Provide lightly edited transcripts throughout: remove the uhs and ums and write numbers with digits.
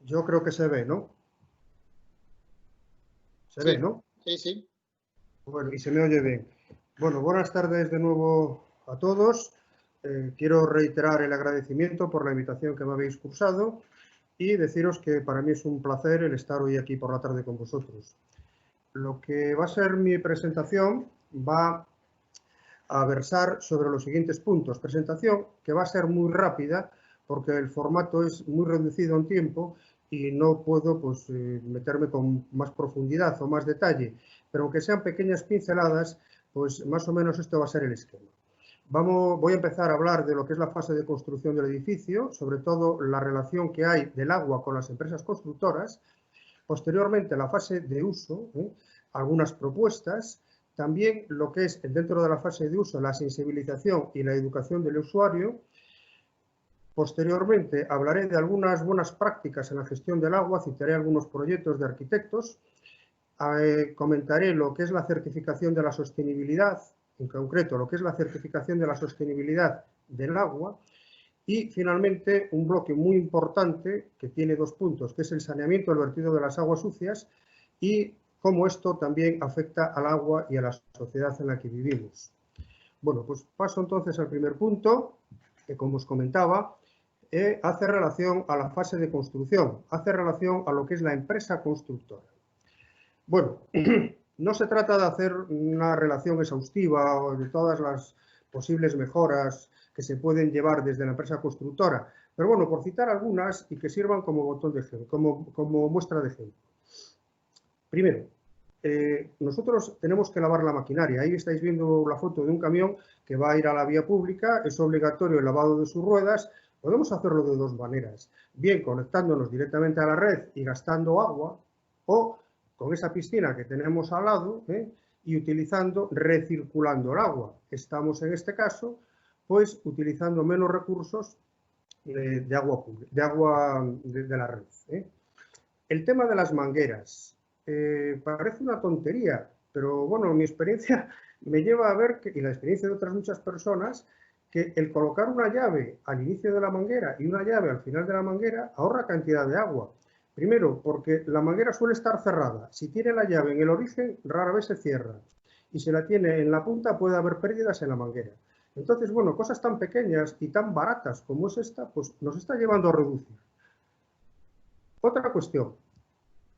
Yo creo que se ve, ¿no? Se Sí, ve, ¿no? sí, sí. Bueno, y se me oye bien. Bueno, buenas tardes de nuevo a todos. Quiero reiterar el agradecimiento por la invitación que me habéis cursado y deciros que para mí es un placer el estar hoy aquí por la tarde con vosotros. Lo que va a ser mi presentación va a versar sobre los siguientes puntos. Presentación que va a ser muy rápida porque el formato es muy reducido en tiempo y no puedo meterme con más profundidad o más detalle, pero aunque sean pequeñas pinceladas, pues más o menos esto va a ser el esquema. Voy a empezar a hablar de lo que es la fase de construcción del edificio, sobre todo la relación que hay del agua con las empresas constructoras. Posteriormente, la fase de uso, algunas propuestas. También lo que es dentro de la fase de uso, la sensibilización y la educación del usuario. Posteriormente hablaré de algunas buenas prácticas en la gestión del agua, citaré algunos proyectos de arquitectos, comentaré lo que es la certificación de la sostenibilidad, en concreto lo que es la certificación de la sostenibilidad del agua, y finalmente un bloque muy importante que tiene dos puntos, que es el saneamiento del vertido de las aguas sucias y cómo esto también afecta al agua y a la sociedad en la que vivimos. Bueno, pues paso entonces al primer punto, que como os comentaba, hace relación a la fase de construcción, hace relación a lo que es la empresa constructora. Bueno, no se trata de hacer una relación exhaustiva o de todas las posibles mejoras que se pueden llevar desde la empresa constructora, pero bueno, por citar algunas y que sirvan como botón de ejemplo, como muestra de ejemplo. Primero, nosotros tenemos que lavar la maquinaria. Ahí estáis viendo la foto de un camión que va a ir a la vía pública, es obligatorio el lavado de sus ruedas. Podemos hacerlo de dos maneras, bien conectándonos directamente a la red y gastando agua, o con esa piscina que tenemos al lado y recirculando el agua. Estamos en este caso, pues utilizando menos recursos de agua de la red. El tema de las mangueras. Parece una tontería, pero bueno, mi experiencia me lleva a ver, y la experiencia de otras muchas personas, que el colocar una llave al inicio de la manguera y una llave al final de la manguera ahorra cantidad de agua. Primero, porque la manguera suele estar cerrada. Si tiene la llave en el origen, rara vez se cierra. Y si la tiene en la punta, puede haber pérdidas en la manguera. Entonces, bueno, cosas tan pequeñas y tan baratas como es esta, pues nos está llevando a reducir. Otra cuestión.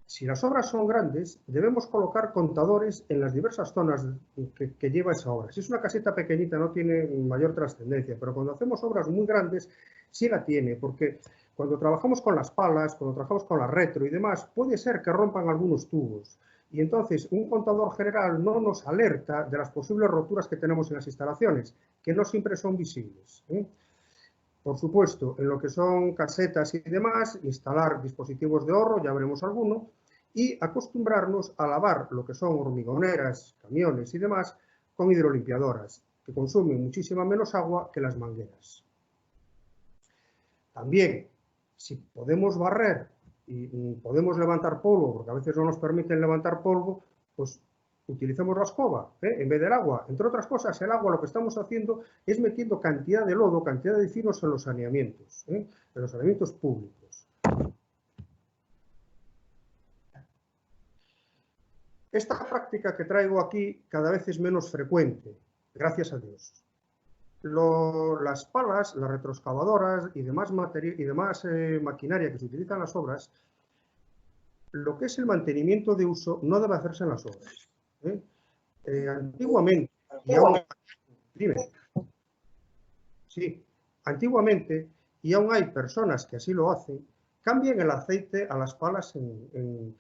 Si las obras son grandes, debemos colocar contadores en las diversas zonas que lleva esa obra. Si es una caseta pequeñita no tiene mayor trascendencia, pero cuando hacemos obras muy grandes sí la tiene, porque cuando trabajamos con las palas, cuando trabajamos con la retro y demás, puede ser que rompan algunos tubos. Y entonces un contador general no nos alerta de las posibles roturas que tenemos en las instalaciones, que no siempre son visibles. Por supuesto, en lo que son casetas y demás, instalar dispositivos de ahorro, ya veremos alguno, y acostumbrarnos a lavar lo que son hormigoneras, camiones y demás con hidrolimpiadoras, que consumen muchísima menos agua que las mangueras. También, si podemos barrer y podemos levantar polvo, porque a veces no nos permiten levantar polvo, pues utilicemos la escoba en vez del agua. Entre otras cosas, el agua lo que estamos haciendo es metiendo cantidad de lodo, cantidad de finos en los saneamientos públicos. Esta práctica que traigo aquí cada vez es menos frecuente, gracias a Dios. Las palas, las retroexcavadoras y demás maquinaria que se utiliza en las obras, lo que es el mantenimiento de uso no debe hacerse en las obras. Antiguamente, y aún hay personas que así lo hacen, cambian el aceite a las palas en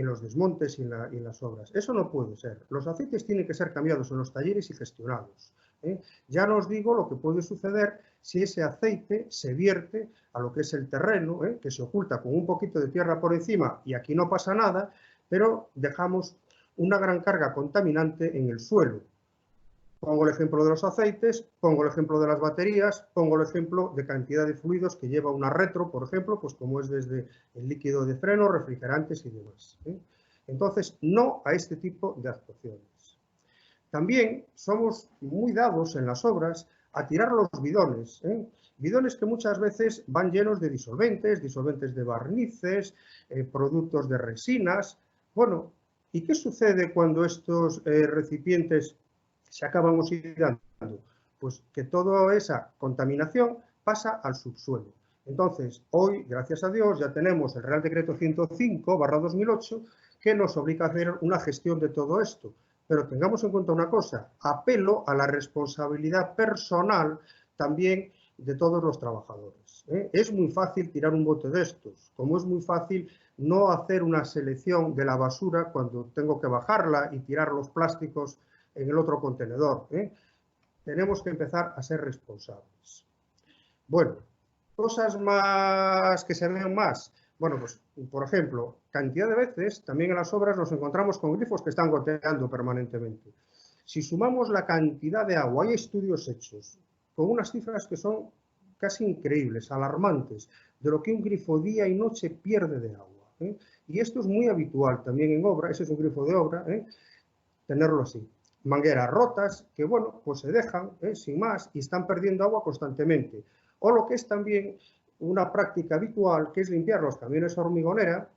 los desmontes y en las obras. Eso no puede ser. Los aceites tienen que ser cambiados en los talleres y gestionados. Ya no os digo lo que puede suceder si ese aceite se vierte a lo que es el terreno, que se oculta con un poquito de tierra por encima y aquí no pasa nada, pero dejamos una gran carga contaminante en el suelo. Pongo el ejemplo de los aceites, pongo el ejemplo de las baterías, pongo el ejemplo de cantidad de fluidos que lleva una retro, por ejemplo, pues como es desde el líquido de freno, refrigerantes y demás. Entonces, no a este tipo de actuaciones. También somos muy dados en las obras a tirar los bidones, bidones que muchas veces van llenos de disolventes, disolventes de barnices, productos de resinas. Bueno, ¿y qué sucede cuando estos recipientes se acaban oxidando? Pues que toda esa contaminación pasa al subsuelo. Entonces, hoy, gracias a Dios, ya tenemos el Real Decreto 105/2008 que nos obliga a hacer una gestión de todo esto. Pero tengamos en cuenta una cosa, apelo a la responsabilidad personal también de todos los trabajadores. Es muy fácil tirar un bote de estos, como es muy fácil no hacer una selección de la basura cuando tengo que bajarla y tirar los plásticos en el otro contenedor. Tenemos que empezar a ser responsables. Bueno, cosas más que se ven más. Bueno, pues, por ejemplo, cantidad de veces también en las obras nos encontramos con grifos que están goteando permanentemente. Si sumamos la cantidad de agua, hay estudios hechos con unas cifras que son casi increíbles, alarmantes, de lo que un grifo día y noche pierde de agua. Y esto es muy habitual también en obra, ese es un grifo de obra, tenerlo así. Mangueras rotas que, bueno, pues se dejan sin más y están perdiendo agua constantemente. O lo que es también una práctica habitual, que es limpiar los camiones a hormigonera,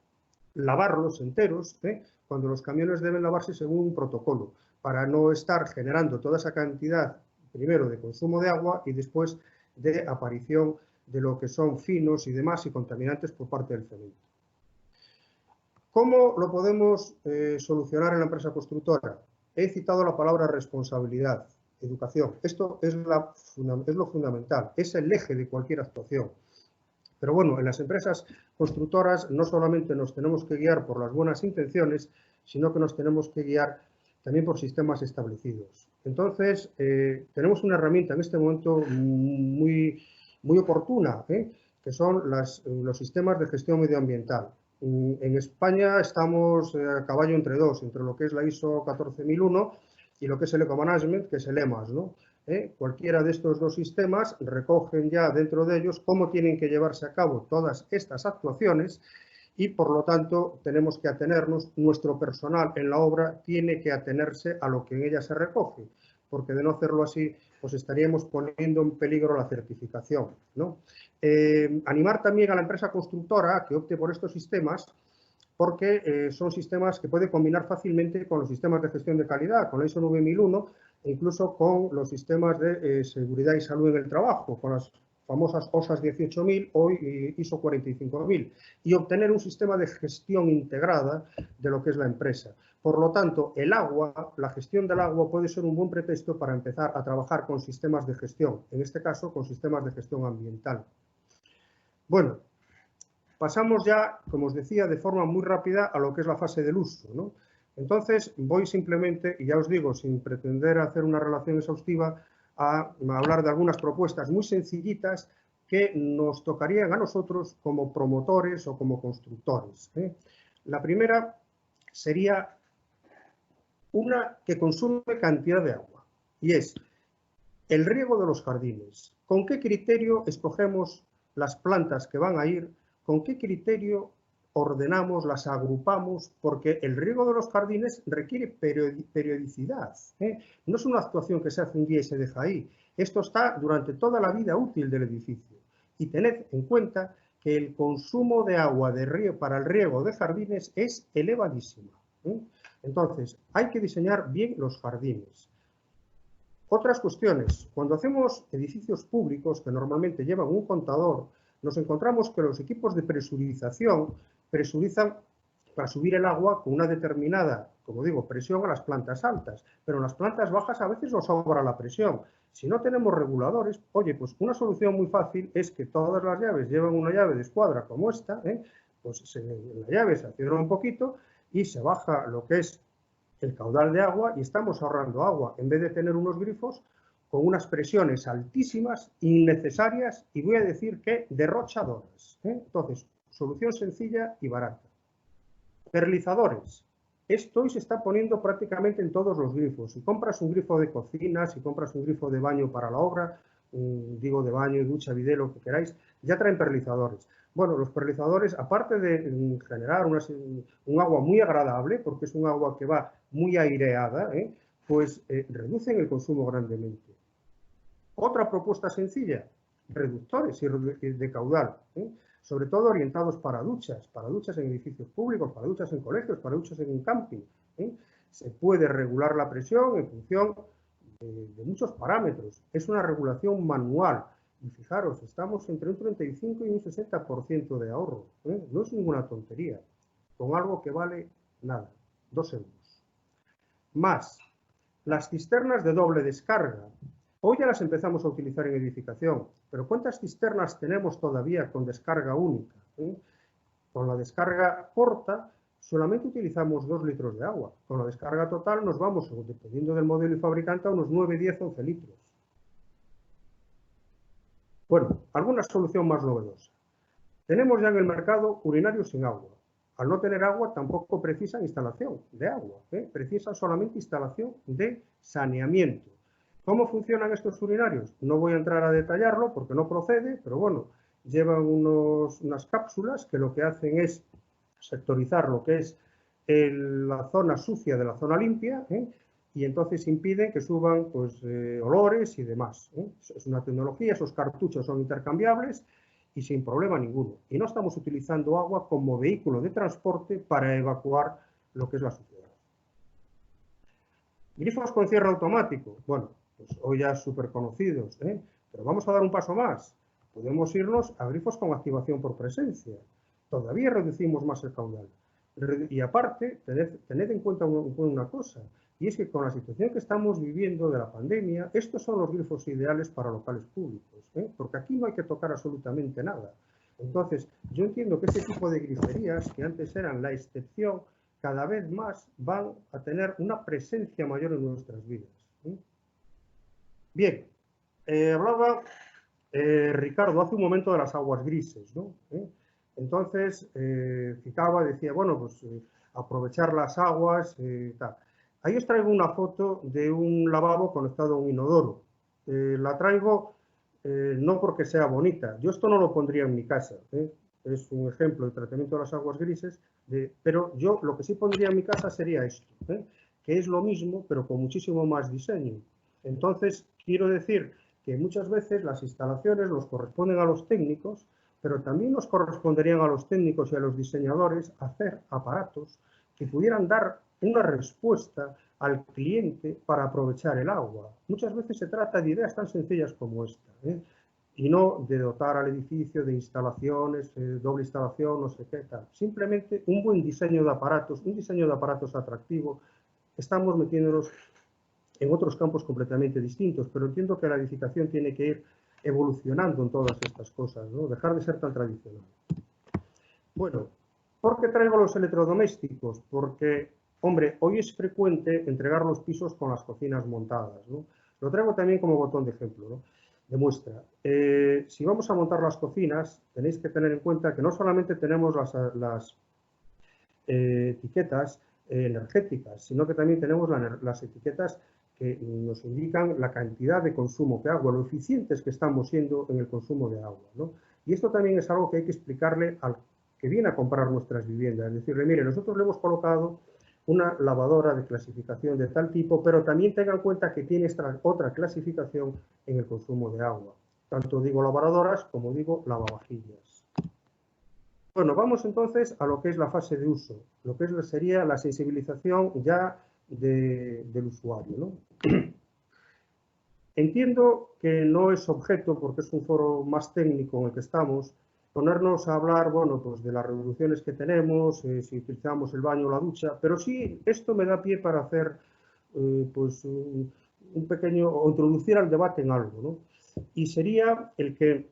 lavarlos enteros, cuando los camiones deben lavarse según un protocolo, para no estar generando toda esa cantidad, primero de consumo de agua y después de aparición de lo que son finos y demás y contaminantes por parte del cemento. ¿Cómo lo podemos solucionar en la empresa constructora? He citado la palabra responsabilidad, educación. Esto es lo fundamental, es el eje de cualquier actuación. Pero bueno, en las empresas constructoras no solamente nos tenemos que guiar por las buenas intenciones, sino que nos tenemos que guiar también por sistemas establecidos. Entonces, tenemos una herramienta en este momento muy oportuna, que son los sistemas de gestión medioambiental. En España estamos a caballo entre dos, entre lo que es la ISO 14001 y lo que es el Ecomanagement, que es el EMAS, ¿no? Cualquiera de estos dos sistemas recogen ya dentro de ellos cómo tienen que llevarse a cabo todas estas actuaciones y, por lo tanto, tenemos que atenernos, nuestro personal en la obra tiene que atenerse a lo que en ella se recoge, porque de no hacerlo así, pues estaríamos poniendo en peligro la certificación, ¿no? Animar también a la empresa constructora a que opte por estos sistemas, porque son sistemas que puede combinar fácilmente con los sistemas de gestión de calidad, con la ISO 9001 e incluso con los sistemas de seguridad y salud en el trabajo, con las famosas OSAS 18.000 o ISO 45.000, y obtener un sistema de gestión integrada de lo que es la empresa. Por lo tanto, el agua, la gestión del agua puede ser un buen pretexto para empezar a trabajar con sistemas de gestión, en este caso con sistemas de gestión ambiental. Bueno, pasamos ya, como os decía, de forma muy rápida a lo que es la fase del uso, ¿no? Entonces, voy simplemente, y ya os digo, sin pretender hacer una relación exhaustiva, a hablar de algunas propuestas muy sencillitas que nos tocarían a nosotros como promotores o como constructores. La primera sería una que consume cantidad de agua, y es el riego de los jardines. ¿Con qué criterio escogemos las plantas que van a ir? ¿Con qué criterio ordenamos, las agrupamos? Porque el riego de los jardines requiere periodicidad. No es una actuación que se hace un día y se deja ahí. Esto está durante toda la vida útil del edificio. Y tened en cuenta que el consumo de agua para el riego de jardines es elevadísimo. Entonces, hay que diseñar bien los jardines. Otras cuestiones. Cuando hacemos edificios públicos que normalmente llevan un contador, nos encontramos que los equipos de presurización presurizan para subir el agua con una determinada, como digo, presión a las plantas altas, pero en las plantas bajas a veces nos sobra la presión. Si no tenemos reguladores, oye, pues una solución muy fácil es que todas las llaves lleven una llave de escuadra como esta, pues la llave se cierra un poquito y se baja lo que es el caudal de agua y estamos ahorrando agua, en vez de tener unos grifos con unas presiones altísimas, innecesarias y voy a decir que derrochadoras. Entonces, solución sencilla y barata. Perlizadores. Esto hoy se está poniendo prácticamente en todos los grifos. Si compras un grifo de cocina, si compras un grifo de baño para la obra, digo de baño, ducha, bidet, lo que queráis, ya traen perlizadores. Bueno, los perlizadores, aparte de generar un agua muy agradable, porque es un agua que va muy aireada, pues reducen el consumo grandemente. Otra propuesta sencilla, reductores de caudal, sobre todo orientados para duchas en edificios públicos, para duchas en colegios, para duchas en un camping. Se puede regular la presión en función de muchos parámetros. Es una regulación manual. Y fijaros, estamos entre un 35 y un 60% de ahorro. No es ninguna tontería, con algo que vale nada, 2 euros. Más, las cisternas de doble descarga. Hoy ya las empezamos a utilizar en edificación, pero ¿cuántas cisternas tenemos todavía con descarga única? Con la descarga corta solamente utilizamos 2 litros de agua. Con la descarga total nos vamos, dependiendo del modelo y fabricante, a unos 9, 10, 11 litros. Bueno, alguna solución más novedosa. Tenemos ya en el mercado urinarios sin agua. Al no tener agua tampoco precisan instalación de agua, precisan solamente instalación de saneamiento. ¿Cómo funcionan estos urinarios? No voy a entrar a detallarlo porque no procede, pero bueno, llevan unas cápsulas que lo que hacen es sectorizar lo que es la zona sucia de la zona limpia, y entonces impiden que suban pues, olores y demás. Es una tecnología, esos cartuchos son intercambiables y sin problema ninguno. Y no estamos utilizando agua como vehículo de transporte para evacuar lo que es la suciedad. Grifos con cierre automático. Bueno, pues hoy ya súper conocidos, pero vamos a dar un paso más. Podemos irnos a grifos con activación por presencia. Todavía reducimos más el caudal. Y aparte, tened en cuenta una cosa, y es que con la situación que estamos viviendo de la pandemia, estos son los grifos ideales para locales públicos, porque aquí no hay que tocar absolutamente nada. Entonces, yo entiendo que ese tipo de griferías, que antes eran la excepción, cada vez más van a tener una presencia mayor en nuestras vidas. Bien, hablaba Ricardo hace un momento de las aguas grises, ¿no? Entonces, citaba, decía, bueno, pues aprovechar las aguas, tal. Ahí os traigo una foto de un lavabo conectado a un inodoro. La traigo no porque sea bonita, yo esto no lo pondría en mi casa, es un ejemplo de tratamiento de las aguas grises, pero yo lo que sí pondría en mi casa sería esto, que es lo mismo, pero con muchísimo más diseño. Entonces, quiero decir que muchas veces las instalaciones nos corresponden a los técnicos, pero también nos corresponderían a los técnicos y a los diseñadores hacer aparatos que pudieran dar una respuesta al cliente para aprovechar el agua. Muchas veces se trata de ideas tan sencillas como esta, y no de dotar al edificio de instalaciones, doble instalación, no sé qué tal. Simplemente un buen diseño de aparatos atractivo. Estamos metiéndonos en otros campos completamente distintos, pero entiendo que la edificación tiene que ir evolucionando en todas estas cosas, ¿no? Dejar de ser tan tradicional. Bueno, ¿por qué traigo los electrodomésticos? Porque, hombre, hoy es frecuente entregar los pisos con las cocinas montadas, ¿no? Lo traigo también como botón de ejemplo, ¿no? De muestra. Si vamos a montar las cocinas, tenéis que tener en cuenta que no solamente tenemos las etiquetas energéticas, sino que también tenemos las etiquetas que nos indican la cantidad de consumo de agua, lo eficientes que estamos siendo en el consumo de agua, ¿no? Y esto también es algo que hay que explicarle al que viene a comprar nuestras viviendas, es decirle, mire, nosotros le hemos colocado una lavadora de clasificación de tal tipo, pero también tenga en cuenta que tiene esta otra clasificación en el consumo de agua. Tanto digo lavadoras como digo lavavajillas. Bueno, vamos entonces a lo que es la fase de uso, lo que sería la sensibilización ya del usuario, ¿no? Entiendo que no es objeto, porque es un foro más técnico en el que estamos, ponernos a hablar, bueno, pues de las revoluciones que tenemos, si utilizamos el baño o la ducha, pero sí esto me da pie para hacer, pues, un pequeño, o introducir al debate en algo, ¿no? Y sería el que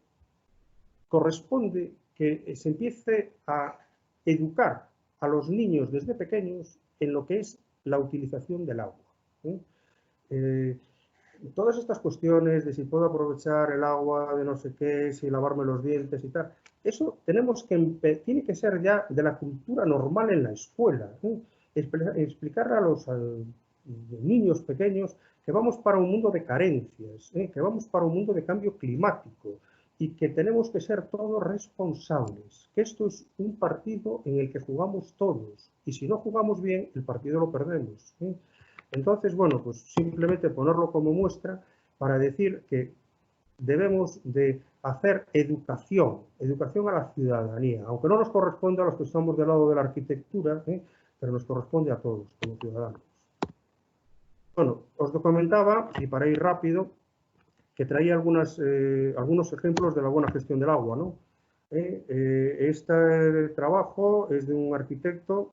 corresponde que se empiece a educar a los niños desde pequeños en lo que es la utilización del agua. Todas estas cuestiones de si puedo aprovechar el agua de no sé qué, si lavarme los dientes y tal, eso tiene que ser ya de la cultura normal en la escuela. Explicarle a los niños pequeños que vamos para un mundo de carencias, que vamos para un mundo de cambio climático y que tenemos que ser todos responsables, que esto es un partido en el que jugamos todos y si no jugamos bien, el partido lo perdemos. Entonces, bueno, pues simplemente ponerlo como muestra para decir que debemos de hacer educación a la ciudadanía, aunque no nos corresponde a los que estamos del lado de la arquitectura, pero nos corresponde a todos como ciudadanos. Bueno, os lo comentaba, y para ir rápido, que traía algunos ejemplos de la buena gestión del agua, ¿no? Este trabajo es de un arquitecto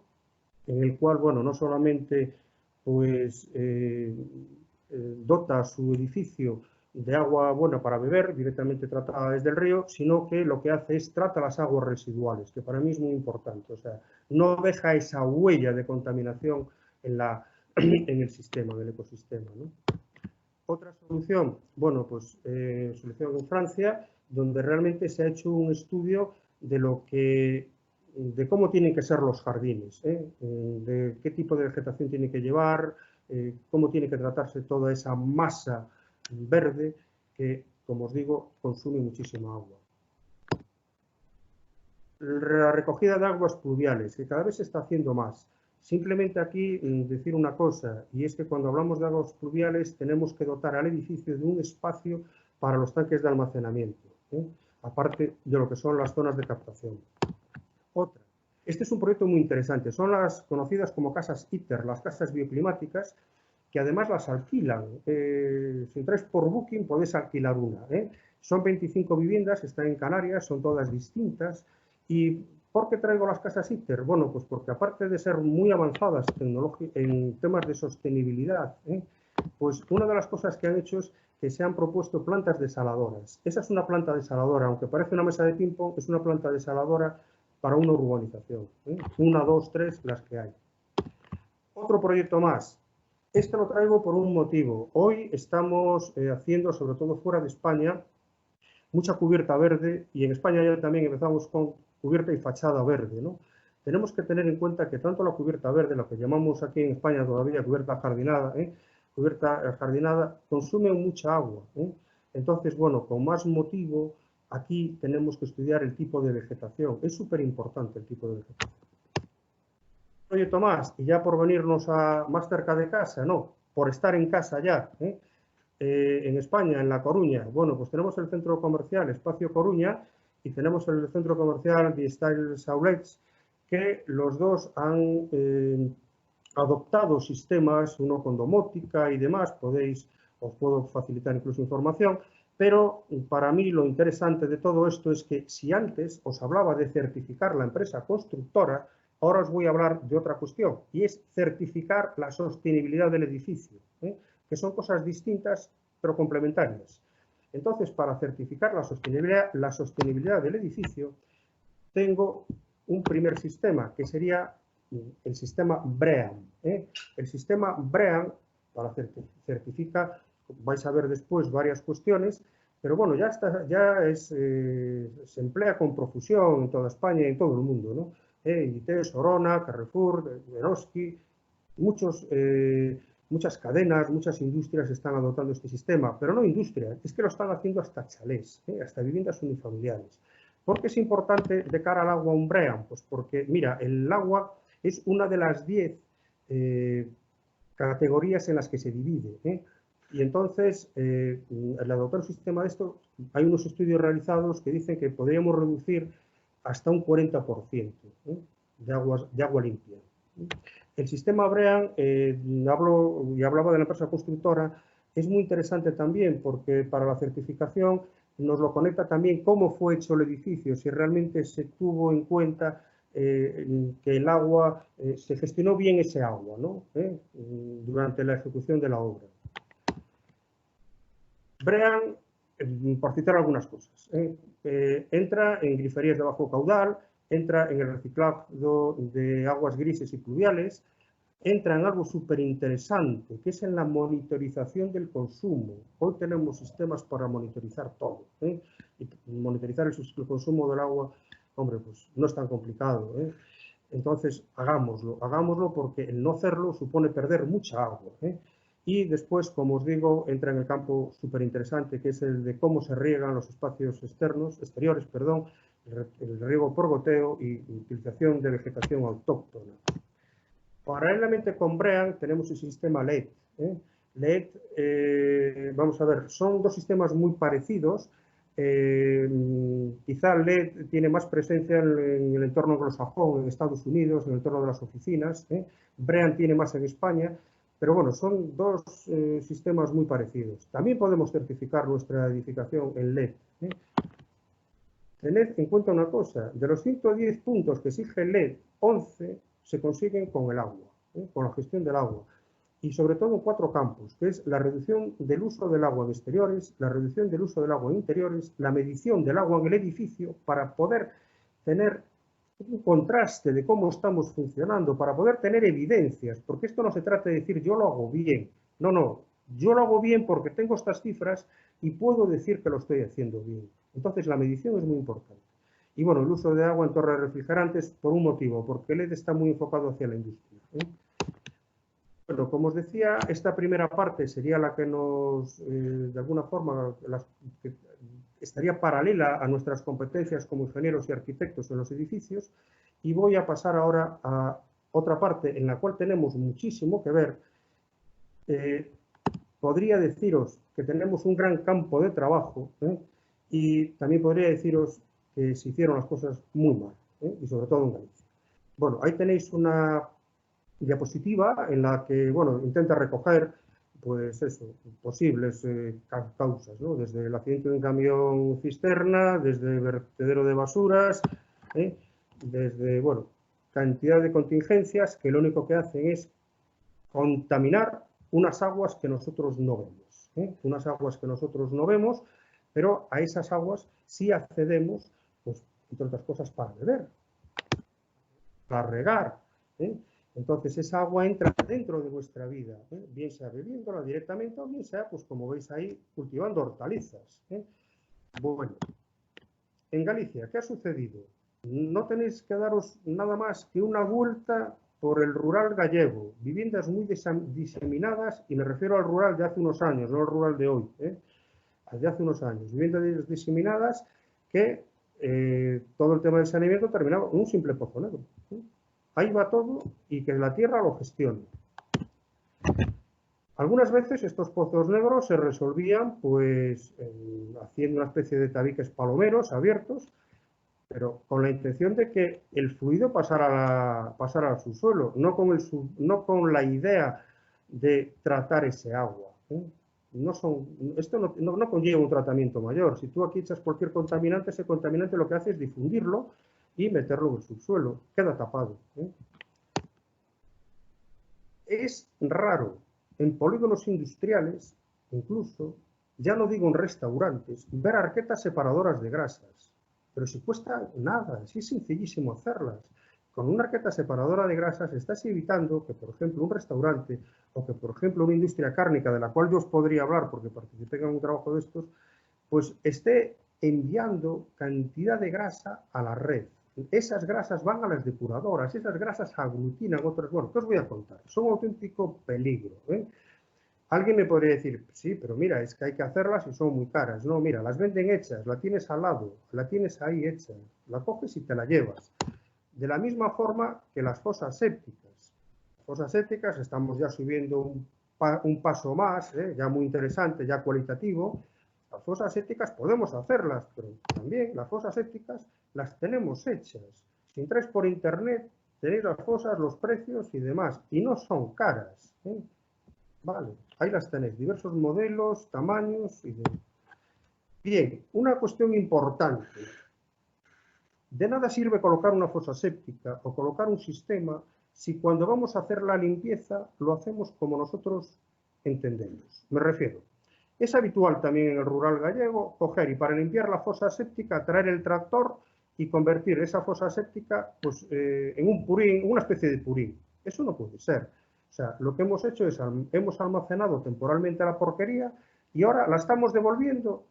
en el cual, bueno, no solamente pues, dota su edificio de agua buena para beber, directamente tratada desde el río, sino que lo que hace es trata las aguas residuales, que para mí es muy importante. O sea, no deja esa huella de contaminación en el sistema, en el ecosistema, ¿no? Otra solución, bueno, pues solución en Francia, donde realmente se ha hecho un estudio de cómo tienen que ser los jardines, de qué tipo de vegetación tiene que llevar, cómo tiene que tratarse toda esa masa verde que, como os digo, consume muchísima agua. La recogida de aguas pluviales, que cada vez se está haciendo más. Simplemente aquí decir una cosa, y es que cuando hablamos de aguas pluviales tenemos que dotar al edificio de un espacio para los tanques de almacenamiento, aparte de lo que son las zonas de captación. Otra, este es un proyecto muy interesante, son las conocidas como casas ITER, las casas bioclimáticas, que además las alquilan. Si entráis por Booking podéis alquilar una. Son 25 viviendas, están en Canarias, son todas distintas. ¿Y por qué traigo las casas ITER? Bueno, pues porque aparte de ser muy avanzadas en temas de sostenibilidad, pues una de las cosas que han hecho es que se han propuesto plantas desaladoras. Esa es una planta desaladora, aunque parece una mesa de ping-pong, es una planta desaladora para una urbanización. Una, dos, tres, las que hay. Otro proyecto más. Este lo traigo por un motivo. Hoy estamos haciendo, sobre todo fuera de España, mucha cubierta verde, y en España ya también empezamos con cubierta y fachada verde, ¿no? Tenemos que tener en cuenta que tanto la cubierta verde, lo que llamamos aquí en España todavía cubierta jardinada, consume mucha agua. Entonces, bueno, con más motivo, aquí tenemos que estudiar el tipo de vegetación. Es súper importante el tipo de vegetación. Proyecto más, y ya por venirnos más cerca de casa, no, por estar en casa ya, en España, en La Coruña, bueno, pues tenemos el centro comercial Espacio Coruña y tenemos el centro comercial The Styles Outlets, que los dos han adoptado sistemas, uno con domótica y demás, os puedo facilitar incluso información, pero para mí lo interesante de todo esto es que si antes os hablaba de certificar la empresa constructora, ahora os voy a hablar de otra cuestión, y es certificar la sostenibilidad del edificio, que son cosas distintas pero complementarias. Entonces, para certificar la sostenibilidad del edificio, tengo un primer sistema, que sería el sistema BREEAM. El sistema BREEAM, para certifica, vais a ver después varias cuestiones, pero bueno, se emplea con profusión en toda España y en todo el mundo, ¿no? Inditex, Orona, Carrefour, Eroski, muchas cadenas, muchas industrias están adoptando este sistema, pero no industrias, es que lo están haciendo hasta chalés, hasta viviendas unifamiliares. ¿Por qué es importante de cara al agua un BREEAM? Pues porque, mira, el agua es una de las 10 categorías en las que se divide. Y entonces, al adoptar un sistema de esto, hay unos estudios realizados que dicen que podríamos reducir hasta un 40% de agua limpia. El sistema BREEAM, hablaba de la empresa constructora, es muy interesante también porque para la certificación nos lo conecta también cómo fue hecho el edificio, si realmente se tuvo en cuenta que el agua, se gestionó bien ese agua, ¿no? Durante la ejecución de la obra. BREEAM, por citar algunas cosas, entra en griferías de bajo caudal, entra en el reciclado de aguas grises y pluviales, entra en algo súper interesante, que es en la monitorización del consumo. Hoy tenemos sistemas para monitorizar todo. Y monitorizar el consumo del agua, hombre, pues no es tan complicado. Entonces, hagámoslo porque el no hacerlo supone perder mucha agua. Y después, como os digo, entra en el campo súper interesante, que es el de cómo se riegan los espacios exteriores, el riego por goteo y utilización de vegetación autóctona. Paralelamente con BREEAM tenemos el sistema LED. LED, vamos a ver, son dos sistemas muy parecidos. Quizá LED tiene más presencia en el entorno anglosajón, en Estados Unidos, en el entorno de las oficinas. BREEAM tiene más en España, pero bueno, son dos sistemas muy parecidos. También podemos certificar nuestra edificación en LED. Tened en cuenta una cosa, de los 110 puntos que exige LED, 11 se consiguen con el agua, con la gestión del agua. Y sobre todo en 4 campos, que es la reducción del uso del agua en exteriores, la reducción del uso del agua en interiores, la medición del agua en el edificio para poder tener un contraste de cómo estamos funcionando, para poder tener evidencias, porque esto no se trata de decir yo lo hago bien, no, yo lo hago bien porque tengo estas cifras y puedo decir que lo estoy haciendo bien. Entonces la medición es muy importante. Y bueno, el uso de agua en torres refrigerantes por un motivo, porque el LED está muy enfocado hacia la industria. Bueno, como os decía, esta primera parte sería la que nos, de alguna forma, que estaría paralela a nuestras competencias como ingenieros y arquitectos en los edificios, y voy a pasar ahora a otra parte en la cual tenemos muchísimo que ver. Podría deciros que tenemos un gran campo de trabajo, y también podría deciros que se hicieron las cosas muy mal, y sobre todo en Galicia. Bueno, ahí tenéis una diapositiva en la que, bueno, intenta recoger, pues eso, posibles causas, ¿no? Desde el accidente de un camión cisterna, desde vertedero de basuras, desde, bueno, cantidad de contingencias que lo único que hacen es contaminar unas aguas que nosotros no vemos, unas aguas que nosotros no vemos, pero a esas aguas sí accedemos, pues, entre otras cosas, para beber, para regar, Entonces esa agua entra dentro de vuestra vida, bien sea bebiéndola directamente o bien sea, pues como veis ahí, cultivando hortalizas. Bueno, en Galicia, ¿qué ha sucedido? No tenéis que daros nada más que una vuelta por el rural gallego, viviendas muy diseminadas, y me refiero al rural de hace unos años, no al rural de hoy, de hace unos años, viviendas diseminadas que todo el tema del saneamiento terminaba en un simple pozo negro. Ahí va todo y que la tierra lo gestione. Algunas veces estos pozos negros se resolvían pues haciendo una especie de tabiques palomeros abiertos, pero con la intención de que el fluido pasara al subsuelo, no con la idea de tratar ese agua. Esto no conlleva un tratamiento mayor. Si tú aquí echas cualquier contaminante, ese contaminante lo que hace es difundirlo y meterlo en el subsuelo. Queda tapado. Es raro en polígonos industriales, incluso, ya no digo en restaurantes, ver arquetas separadoras de grasas. Pero si cuesta nada, si es sencillísimo hacerlas. Con una arqueta separadora de grasas estás evitando que, por ejemplo, un restaurante o que, por ejemplo, una industria cárnica, de la cual yo os podría hablar porque participé en un trabajo de estos, pues esté enviando cantidad de grasa a la red. Esas grasas van a las depuradoras, esas grasas aglutinan otras. Bueno, ¿qué os voy a contar? Son un auténtico peligro. Alguien me podría decir, sí, pero mira, es que hay que hacerlas y son muy caras. No, mira, las venden hechas, la tienes al lado, la tienes ahí hecha, la coges y te la llevas. De la misma forma que las fosas sépticas. Las fosas sépticas estamos ya subiendo un paso más, ya muy interesante, ya cualitativo. Las fosas sépticas podemos hacerlas, pero también las fosas sépticas las tenemos hechas. Si entráis por internet, tenéis las fosas, los precios y demás, y no son caras. Vale, ahí las tenéis, diversos modelos, tamaños y demás. Bien, una cuestión importante. De nada sirve colocar una fosa séptica o colocar un sistema si cuando vamos a hacer la limpieza lo hacemos como nosotros entendemos. Me refiero, es habitual también en el rural gallego coger y para limpiar la fosa séptica traer el tractor y convertir esa fosa séptica pues, en un purín, una especie de purín. Eso no puede ser. O sea, lo que hemos hecho es, hemos almacenado temporalmente la porquería y ahora la estamos devolviendo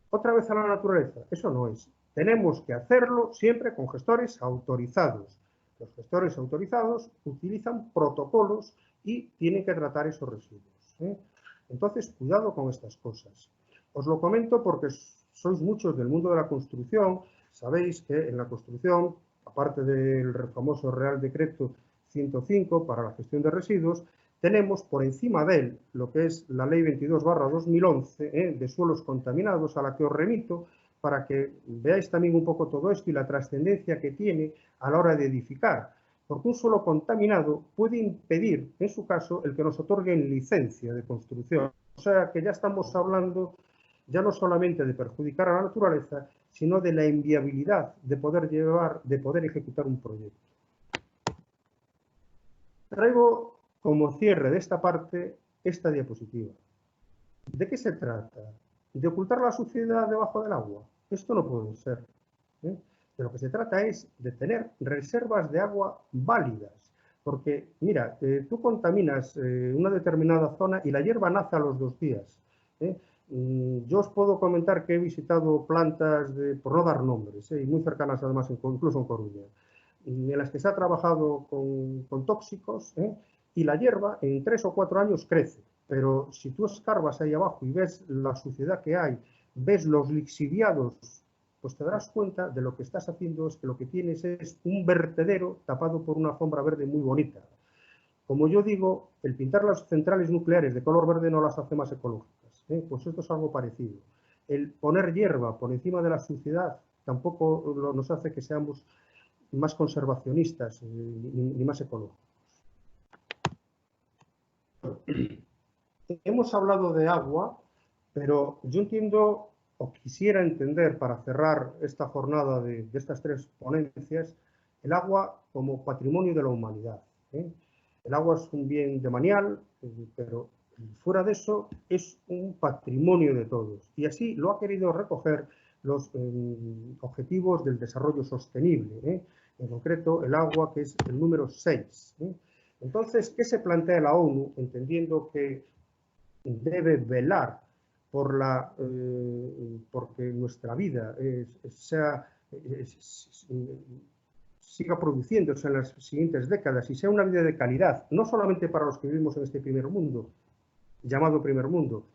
otra vez a la naturaleza. Eso no es. Tenemos que hacerlo siempre con gestores autorizados. Los gestores autorizados utilizan protocolos y tienen que tratar esos residuos. Entonces, cuidado con estas cosas. Os lo comento porque sois muchos del mundo de la construcción. Sabéis que en la construcción, aparte del famoso Real Decreto 105 para la gestión de residuos, tenemos por encima de él lo que es la Ley 22/2011 de suelos contaminados, a la que os remito para que veáis también un poco todo esto y la trascendencia que tiene a la hora de edificar. Porque un suelo contaminado puede impedir, en su caso, el que nos otorguen licencia de construcción. O sea que ya estamos hablando ya no solamente de perjudicar a la naturaleza, sino de la inviabilidad de poder ejecutar un proyecto. Traigo como cierre de esta parte esta diapositiva. ¿De qué se trata? ¿De ocultar la suciedad debajo del agua? Esto no puede ser. De lo que se trata es de tener reservas de agua válidas. Porque, mira, tú contaminas una determinada zona y la hierba nace a los 2 días. Yo os puedo comentar que he visitado plantas, por no dar nombres, y muy cercanas además, incluso en Coruña, en las que se ha trabajado con tóxicos, y la hierba en 3 o 4 años crece. Pero si tú escarbas ahí abajo y ves la suciedad que hay, ves los lixiviados, pues te darás cuenta de lo que estás haciendo es que lo que tienes es un vertedero tapado por una alfombra verde muy bonita. Como yo digo, el pintar las centrales nucleares de color verde no las hace más ecológicas. Pues esto es algo parecido. El poner hierba por encima de la suciedad tampoco nos hace que seamos más conservacionistas ni más ecológicos. Hemos hablado de agua, pero yo entiendo o quisiera entender, para cerrar esta jornada de estas 3 ponencias, el agua como patrimonio de la humanidad. El agua es un bien demanial, pero fuera de eso es un patrimonio de todos. Y así lo ha querido recoger los objetivos del desarrollo sostenible, en concreto el agua, que es el número 6. Entonces, ¿qué se plantea la ONU? Entendiendo que debe velar por porque nuestra vida siga produciéndose en las siguientes décadas y sea una vida de calidad, no solamente para los que vivimos en este primer mundo, llamado primer mundo,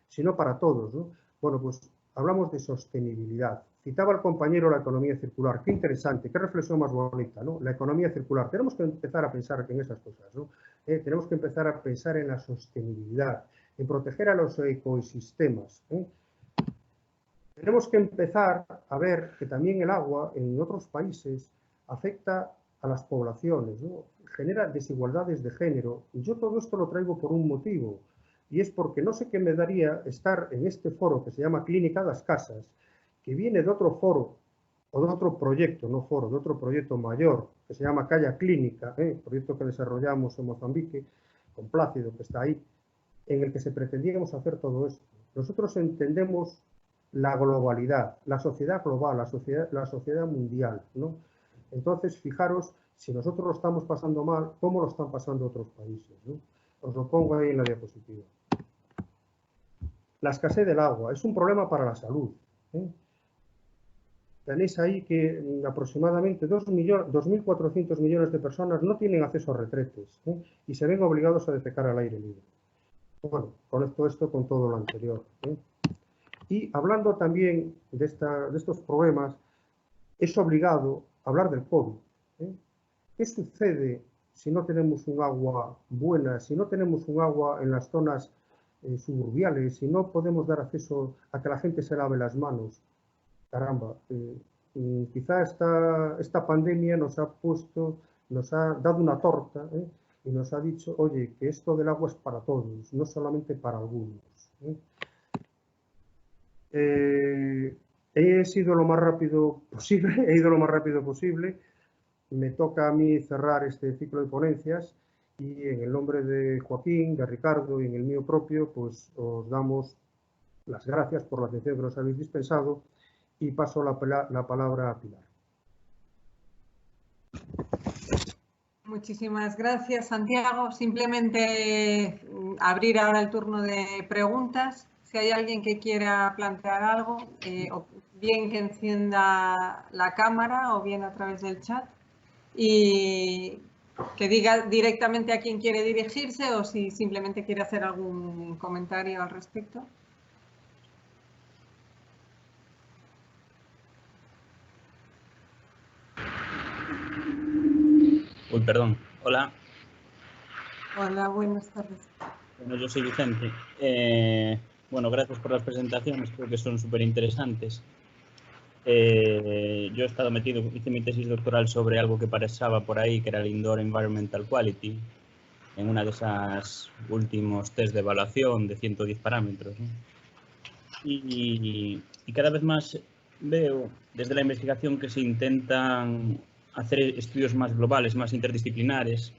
sino para todos, ¿no? Bueno, pues hablamos de sostenibilidad. Citaba el compañero la economía circular. Qué interesante, qué reflexión más bonita, ¿no? La economía circular. Tenemos que empezar a pensar en esas cosas, ¿no? Tenemos que empezar a pensar en la sostenibilidad, en proteger a los ecosistemas. Tenemos que empezar a ver que también el agua en otros países afecta a las poblaciones, ¿no? Genera desigualdades de género. Y yo todo esto lo traigo por un motivo, y es porque no sé qué me daría estar en este foro que se llama Clínica das Casas, que viene de otro foro, o de otro proyecto, no foro, de otro proyecto mayor, que se llama Calla Clínica, proyecto que desarrollamos en Mozambique, con Plácido, que está ahí, en el que se pretendíamos hacer todo esto. Nosotros entendemos la globalidad, la sociedad global, la sociedad mundial, ¿no? Entonces, fijaros, si nosotros lo estamos pasando mal, ¿cómo lo están pasando otros países, ¿no? Os lo pongo ahí en la diapositiva. La escasez del agua es un problema para la salud. Tenéis ahí que aproximadamente 2.400 millones de personas no tienen acceso a retretes y se ven obligados a defecar al aire libre. Bueno, conecto esto con todo lo anterior. Y hablando también de estos problemas, es obligado hablar del COVID. ¿Qué sucede si no tenemos un agua buena, si no tenemos un agua en las zonas suburbiales, si no podemos dar acceso a que la gente se lave las manos? Caramba, quizá esta pandemia nos ha dado una torta y nos ha dicho, oye, que esto del agua es para todos, no solamente para algunos. He sido lo más rápido posible, he ido lo más rápido posible. Me toca a mí cerrar este ciclo de ponencias y en el nombre de Joaquín, de Ricardo y en el mío propio, pues os damos las gracias por la atención que nos habéis dispensado y paso la palabra a Pilar. Muchísimas gracias, Santiago. Simplemente abrir ahora el turno de preguntas. Si hay alguien que quiera plantear algo, o bien que encienda la cámara o bien a través del chat y que diga directamente a quién quiere dirigirse o si simplemente quiere hacer algún comentario al respecto. Uy, perdón. Hola. Hola, buenas tardes. Bueno, yo soy Vicente. Bueno, gracias por las presentaciones, creo que son súper interesantes. Yo he estado metido, hice mi tesis doctoral sobre algo que pasaba por ahí, que era el Indoor Environmental Quality, en una de esas últimos test de evaluación de 110 parámetros, ¿no? Y cada vez más veo desde la investigación que se intentan hacer estudios más globales, más interdisciplinares,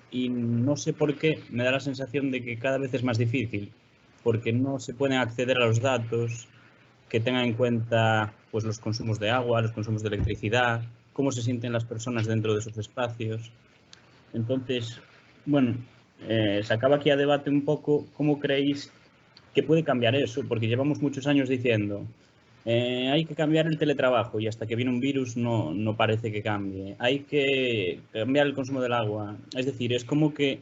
y no sé por qué me da la sensación de que cada vez es más difícil, porque no se pueden acceder a los datos que tengan en cuenta pues, los consumos de agua, los consumos de electricidad, cómo se sienten las personas dentro de esos espacios. Entonces, bueno, sacaba aquí a debate un poco cómo creéis que puede cambiar eso, porque llevamos muchos años diciendo hay que cambiar el teletrabajo y hasta que viene un virus no parece que cambie. Hay que cambiar el consumo del agua. Es decir, es como que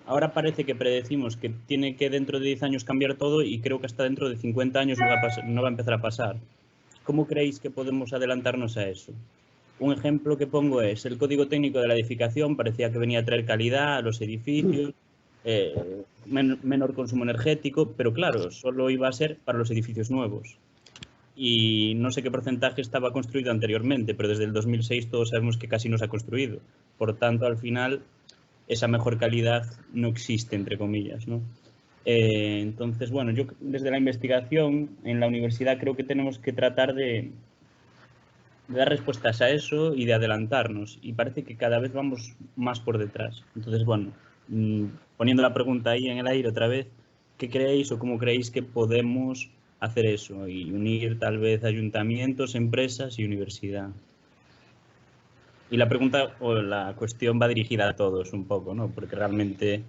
ahora parece que predecimos que tiene que dentro de 10 años cambiar todo y creo que hasta dentro de 50 años no va a empezar a pasar. ¿Cómo creéis que podemos adelantarnos a eso? Un ejemplo que pongo es el código técnico de la edificación, parecía que venía a traer calidad a los edificios, menor consumo energético, pero claro, solo iba a ser para los edificios nuevos. Y no sé qué porcentaje estaba construido anteriormente, pero desde el 2006 todos sabemos que casi no se ha construido. Por tanto, al final, esa mejor calidad no existe, entre comillas, ¿no? Entonces, bueno, yo desde la investigación en la universidad creo que tenemos que tratar de dar respuestas a eso y de adelantarnos. Y parece que cada vez vamos más por detrás. Entonces, bueno, poniendo la pregunta ahí en el aire otra vez, ¿qué creéis o cómo creéis que podemos hacer eso y unir tal vez ayuntamientos, empresas y universidad? Y la pregunta o la cuestión va dirigida a todos un poco, ¿no? Porque realmente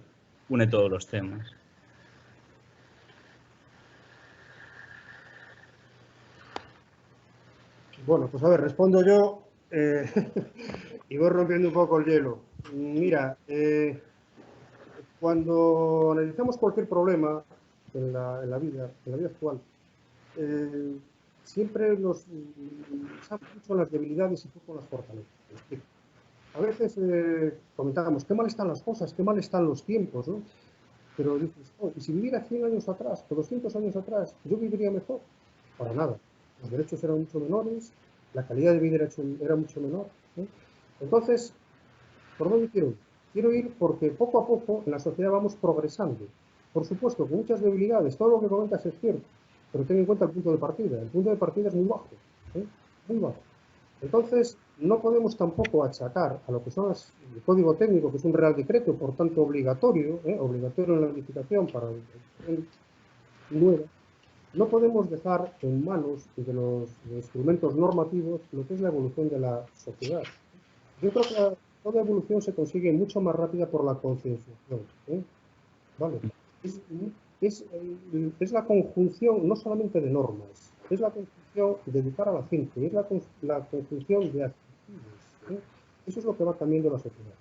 une todos los temas. Bueno, pues a ver, respondo yo y voy rompiendo un poco el hielo. Mira, cuando analizamos cualquier problema en la vida actual, siempre nos pensamos mucho en las debilidades y poco en las fortalezas. A veces comentábamos, qué mal están las cosas, qué mal están los tiempos, ¿no? Pero dices, oh, ¿y si viviera 100 años atrás o 200 años atrás, yo viviría mejor? Para nada. Los derechos eran mucho menores, la calidad de vida era mucho menor, ¿eh? Entonces, ¿por dónde quiero ir? Quiero ir porque poco a poco en la sociedad vamos progresando. Por supuesto, con muchas debilidades, todo lo que comentas es cierto, pero ten en cuenta el punto de partida. El punto de partida es muy bajo, ¿eh? Muy bajo. Entonces, no podemos tampoco achacar a lo que son el código técnico, que es un real decreto, por tanto obligatorio, obligatorio en la edificación para el nueva. No podemos dejar en manos de los instrumentos normativos lo que es la evolución de la sociedad. Yo creo que toda evolución se consigue mucho más rápida por la concienciación, ¿eh? ¿Vale? Es la conjunción no solamente de normas, es la conjunción de educar a la gente, es la conjunción de actitudes, ¿eh? Eso es lo que va cambiando la sociedad.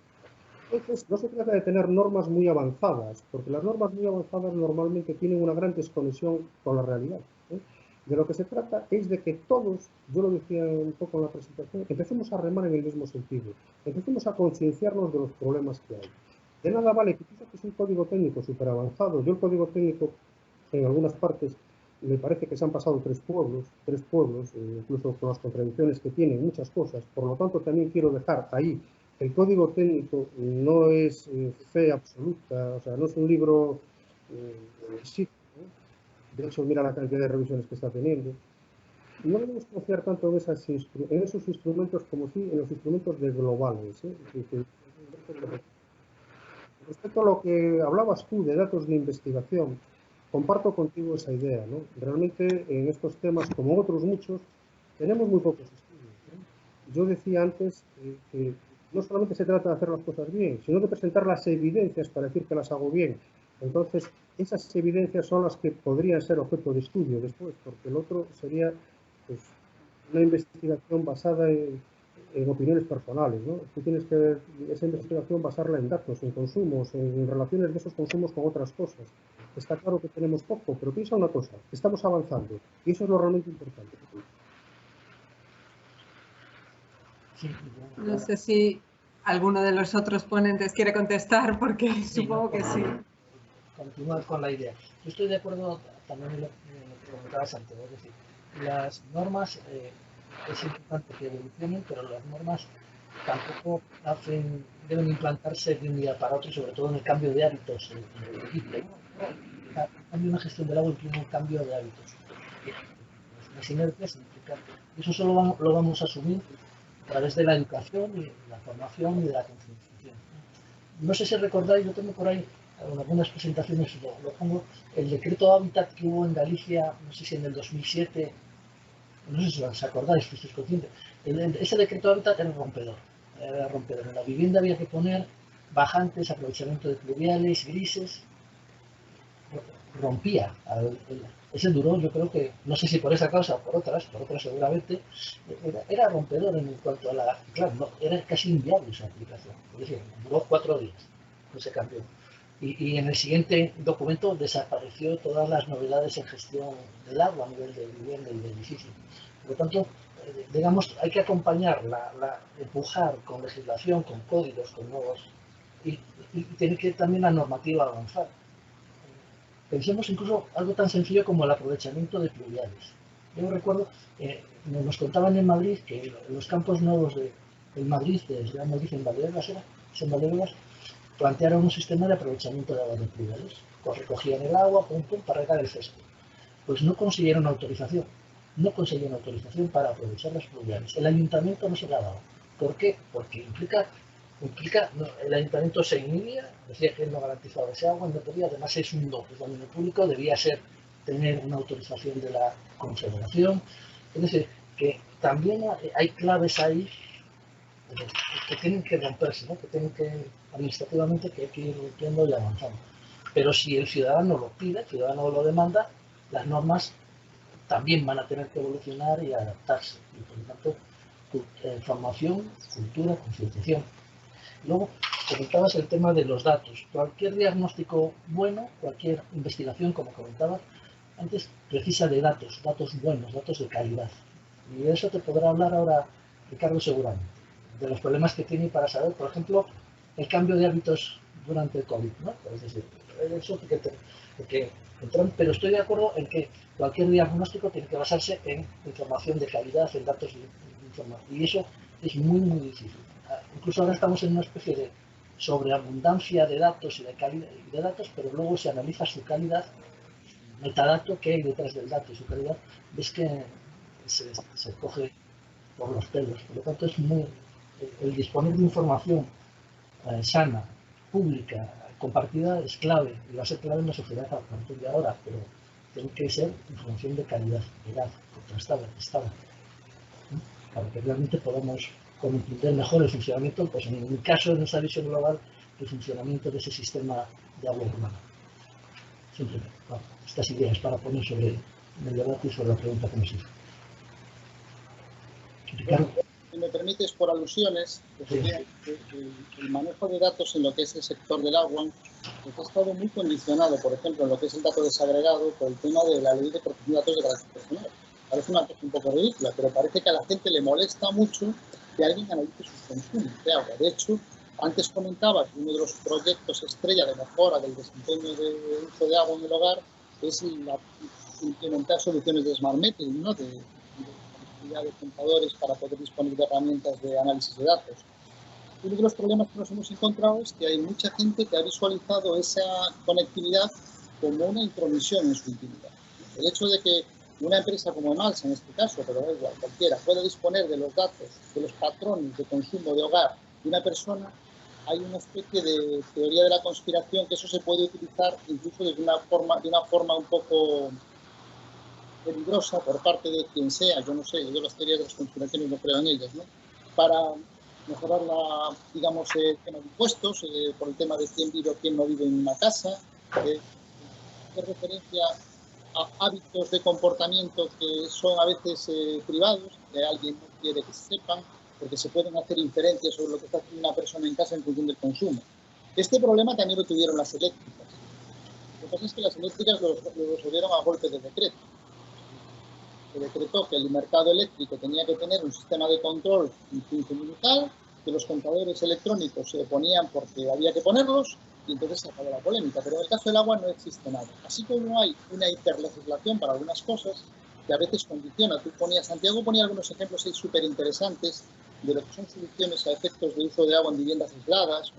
Entonces, no se trata de tener normas muy avanzadas, porque las normas muy avanzadas normalmente tienen una gran desconexión con la realidad, ¿eh? De lo que se trata es de que todos, yo lo decía un poco en la presentación, empecemos a remar en el mismo sentido, empecemos a concienciarnos de los problemas que hay. De nada vale que tú saques un código técnico súper avanzado. Yo el código técnico, en algunas partes, me parece que se han pasado tres pueblos, incluso con las contradicciones que tienen, muchas cosas. Por lo tanto, también quiero dejar ahí el código técnico no es fe absoluta, o sea, no es un libro sí, ¿no? De hecho, mira la cantidad de revisiones que está teniendo. No debemos confiar tanto en esos instrumentos como sí en los instrumentos de globales, ¿eh? Respecto a lo que hablabas tú de datos de investigación, comparto contigo esa idea, ¿no? Realmente en estos temas, como otros muchos, tenemos muy pocos estudios, ¿no? Yo decía antes que no solamente se trata de hacer las cosas bien, sino de presentar las evidencias para decir que las hago bien. Entonces, esas evidencias son las que podrían ser objeto de estudio después, porque el otro sería pues, una investigación basada en opiniones personales, ¿no? Tú tienes que esa investigación basarla en datos, en consumos, en relaciones de esos consumos con otras cosas. Está claro que tenemos poco, pero piensa una cosa, estamos avanzando y eso es lo realmente importante. No sé si ¿Alguno de los otros ponentes quiere contestar? Porque sí, supongo que sí. Continuar con la idea. Yo estoy de acuerdo también en lo que comentabas antes. Es decir, las normas es importante que evolucionen, pero las normas tampoco deben implantarse de un día para otro, sobre todo en el cambio de hábitos. Una gestión del agua implica un cambio de hábitos. Las inercias implican, y eso solo lo vamos a asumir a través de la educación y la formación y de la concienciación. No sé si recordáis, yo tengo por ahí en algunas presentaciones, lo pongo, el decreto hábitat que hubo en Galicia, no sé si en el 2007, no sé si os acordáis, si sois conscientes. Ese decreto hábitat era rompedor. En la vivienda había que poner bajantes, aprovechamiento de pluviales, grises. Rompía. Ese duró, yo creo que, no sé si por esa causa o por otras seguramente, era rompedor en cuanto a la... Claro, no, era casi inviable su aplicación. Es decir, duró 4 días, no se cambió. Y en el siguiente documento desapareció todas las novedades en gestión del agua a nivel de vivienda y de edificio. Por lo tanto, digamos, hay que acompañar, empujar con legislación, con códigos, con nuevos... Y tiene que también la normativa avanzar. Pensemos incluso algo tan sencillo como el aprovechamiento de pluviales. Yo recuerdo, nos contaban en Madrid que en los campos nuevos de Madrid, en Valdebebas, plantearon un sistema de aprovechamiento de aguas de pluviales. Pues recogían el agua, para regar el césped. Pues no consiguieron autorización. No consiguieron autorización para aprovechar las pluviales. El ayuntamiento no se la daba. ¿Por qué? Porque implica el ayuntamiento se inhibía, decía que él no garantizaba ese agua, no podía, además es un dominio público, debía tener una autorización de la Confederación. Es decir, que también hay claves ahí que tienen que romperse, ¿no? Que tienen que, administrativamente, que hay que ir rompiendo y avanzando. Pero si el ciudadano lo pide, el ciudadano lo demanda, las normas también van a tener que evolucionar y adaptarse. Y por lo tanto, formación, cultura, concienciación. Luego, comentabas el tema de los datos. Cualquier diagnóstico bueno, cualquier investigación, como comentabas antes, precisa de datos buenos, datos de calidad. Y de eso te podrá hablar ahora Ricardo seguramente, de los problemas que tiene para saber, por ejemplo, el cambio de hábitos durante el COVID, ¿no? Es decir, eso pero estoy de acuerdo en que cualquier diagnóstico tiene que basarse en información de calidad, en datos de información. Y eso es muy, muy difícil. Incluso ahora estamos en una especie de sobreabundancia de datos y de datos, pero luego se analiza su calidad, metadato que hay detrás del dato y su calidad, ves que se coge por los pelos. Por lo tanto, el disponer de información sana, pública, compartida es clave, y va a ser clave en la sociedad a partir de ahora, pero tiene que ser información de calidad, veraz, contrastada, testada, para que realmente podamos comprender mejor el funcionamiento, pues en mi caso, en esa visión global, el funcionamiento de ese sistema de agua urbana. Simplemente, estas ideas para poner sobre el debate y sobre la pregunta que nos hizo. Ricardo. Si me permites, por alusiones, el manejo de datos en lo que es el sector del agua pues ha estado muy condicionado, por ejemplo, en lo que es el dato desagregado, por el tema de la ley de protección de datos de carácter personal. Parece una cosa un poco ridícula, pero parece que a la gente le molesta mucho que alguien analice sus consumos de agua. De hecho, antes comentaba que uno de los proyectos estrella de mejora del desempeño de uso de agua en el hogar es implementar soluciones de smart metering, ¿no? de contadores para poder disponer de herramientas de análisis de datos. Uno de los problemas que nos hemos encontrado es que hay mucha gente que ha visualizado esa conectividad como una intromisión en su intimidad. El hecho de que una empresa como Emalsa, en este caso, pero da igual, cualquiera, pueda disponer de los datos, de los patrones de consumo de hogar de una persona, hay una especie de teoría de la conspiración que eso se puede utilizar incluso de una forma un poco peligrosa por parte de quien sea, yo no sé, yo las teorías de las conspiraciones no creo en ellas, ¿no? Para mejorar digamos, el tema de impuestos, por el tema de quién vive o quién no vive en una casa, hacer referencia a hábitos de comportamiento que son a veces privados, que alguien no quiere que se sepan, porque se pueden hacer inferencias sobre lo que está haciendo una persona en casa en función del consumo. Este problema también lo tuvieron las eléctricas. Lo que pasa es que las eléctricas lo resolvieron a golpe de decreto. Se decretó que el mercado eléctrico tenía que tener un sistema de control funcional que los contadores electrónicos se oponían porque había que ponerlos y entonces se acabó la polémica. Pero en el caso del agua no existe nada. Así como hay una hiperlegislación para algunas cosas que a veces condiciona. Santiago ponía algunos ejemplos ahí súper interesantes de lo que son soluciones a efectos de uso de agua en viviendas aisladas.